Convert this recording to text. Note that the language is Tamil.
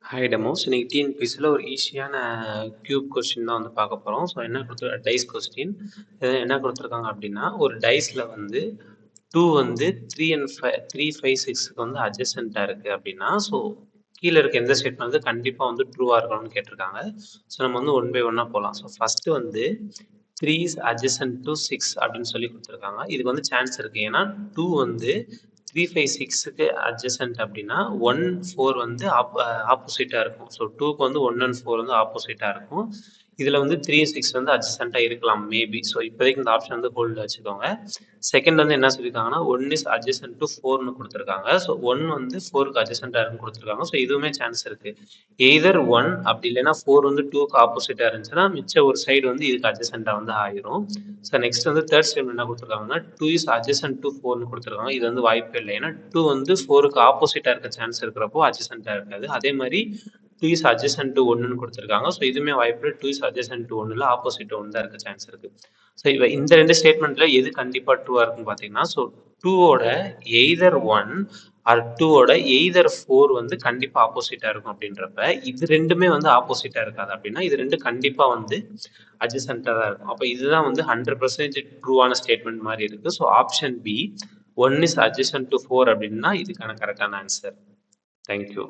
Hi demos. இன்னைக்கு டிஎன்பிஎஸ்சியில் ஒரு ஈஸியான கியூப் கொஸ்டின் தான் வந்து பார்க்க போகிறோம். ஸோ என்ன டைஸ் கொஸ்டின் என்ன கொடுத்துருக்காங்க அப்படின்னா, ஒரு டைஸில் வந்து 2 வந்து 3 and 5 3 5 6க்கு வந்து அட்ஜசண்ட்டாக இருக்குது அப்படின்னா, ஸோ கீழே இருக்க எந்த ஸ்டேட்மெண்ட் வந்து கண்டிப்பாக வந்து ட்ரூவாக இருக்கணும்னு கேட்டிருக்காங்க. ஸோ நம்ம வந்து ஒன் பை ஒன்னாக போகலாம். ஸோ ஃபஸ்ட்டு வந்து 3 is adjacent to 6 அப்படின்னு சொல்லி கொடுத்துருக்காங்க. இதுக்கு வந்து சான்ஸ் இருக்குது. ஏன்னா 2 வந்து 3 5 6க்கு அட்ஜசன்ட் அப்படின்னா 1 4 வந்து ஆப்போசிட்டாக இருக்கும். ஸோ 2க்கு வந்து 1 and 4 வந்து ஆப்போசிட்டாக இருக்கும். இதில் வந்து 3 6 வந்து அட்ஜசண்ட்டாக இருக்கலாம் மேபி. ஸோ இப்போதைக்கு இந்த ஆப்ஷன் வந்து ஹோல்டில் வச்சுக்கோங்க. செகண்ட் வந்து என்ன சொல்லியிருக்காங்கன்னா 1 is adjacent to 4னு கொடுத்துருக்காங்க. ஸோ 1 வந்து 4க்கு அட்ஜசண்ட்டாக இருக்குன்னு கொடுத்துருக்காங்க. ஸோ இதுவுமே சான்ஸ் இருக்குது. எய்தர் 1 அப்படி இல்லைன்னா 4 வந்து 2க்கு ஆப்போசிட்டாக இருந்துச்சுன்னா மிச்ச ஒரு சைடு வந்து இதுக்கு அட்ஜசண்ட்டாக வந்து ஆயிரும். ஸோ நெக்ஸ்ட் வந்து தேர்ட் ஸ்டெப்ல என்ன கொடுத்துருக்காங்கன்னா 2 is adjacent to 4னு கொடுத்துருக்காங்க. இது வந்து வாய்ப்பே இல்லை. ஏன்னா 2 வந்து 4க்கு ஆப்போசிட்டாக இருக்க சான்ஸ் இருக்கிறப்போ அட்ஜசண்ட்டாக இருக்காது. அதே மாதிரி 2 is adjacent to 1னு கொடுத்துருக்காங்க. ஸோ இதுவுமே வாய்ப்பு 2 is adjacent to 1ல ஆப்போசிட் 1 தான் இருக்க சான்ஸ் இருக்கு. ஸோ இப்போ இந்த ரெண்டு ஸ்டேட்மெண்ட்ல எது கண்டிப்பாக ட்ரூவாக இருக்குன்னு பார்த்தீங்கன்னா, ஸோ 2ஓட எய்தர் 1 ஆர் 2ஓட எய்தர் 4 வந்து கண்டிப்பாக ஆப்போசிட்டாக இருக்கும் அப்படின்றப்ப இது ரெண்டுமே வந்து ஆப்போசிட்டாக இருக்காது அப்படின்னா இது ரெண்டு கண்டிப்பாக வந்து அட்ஜசண்ட்டாக தான் இருக்கும். அப்போ இதுதான் வந்து 100% ட்ரூவான ஸ்டேட்மெண்ட் மாதிரி இருக்கு. So option B 1 is adjacent to 4 அப்படின்னா இதுக்கான கரெக்டான ஆன்சர். தேங்க்யூ.